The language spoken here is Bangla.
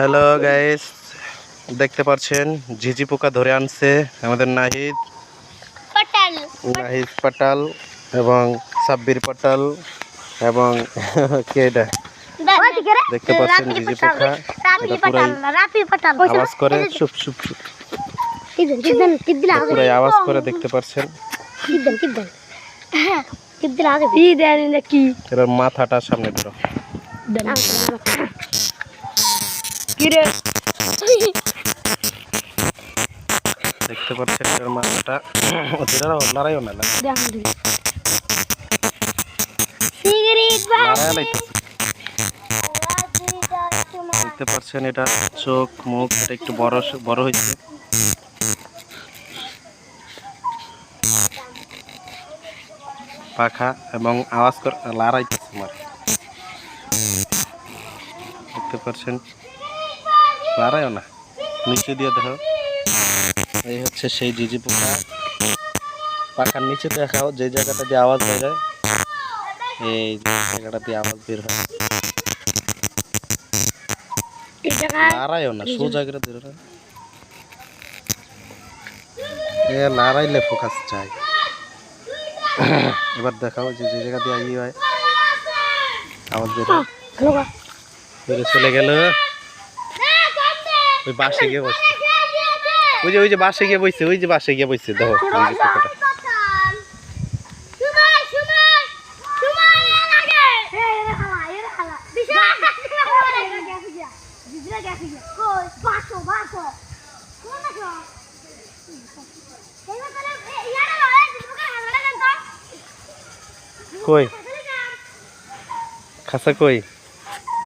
হ্যালো গাইস, দেখতে পাচ্ছেন ঝিঝি পোকা ধরে আনছে আমাদের নাহিদ পাটাল এবং সাব্বির পাটাল এবং কে এটা দেখতে পাচ্ছেন ঝিঝি পোকা আওয়াজ করে চুপ চুপ চুপ পুরো আওয়াজ করে দেখতে পাচ্ছেন এর মাথাটা সামনে ধরো দেখতে পাচ্ছেন এর মাথাটা লড়াইও না দেখতে পাচ্ছেন এটা চোখ মুখ এটা একটু বড় বড় হয়েছে পাখা এবং আওয়াজ করে লড়াইতেছে মার দেখতে পাচ্ছেন লড়াইও না নিচে দিয়ে দেখো এই হচ্ছে সেই ঝিঝি পোকা পাখার নিচে দেখাও যে জায়গাটা দিয়ে আওয়াজ বের হয় এই জায়গাটা দিয়ে আওয়াজ বের হয় লড়াইও না সোজা করে ধরে লড়াইলে ফোকাস চাই এবার দেখাও যে যে জায়গা দিয়ে আই হয় আওয়াজ বের হয় চলে গেল ওই বাসে গিয়ে বসে ওই যে বাসে গিয়ে বসছে ওই যে বাসে গিয়ে বসছে দেখো কই খাসা কই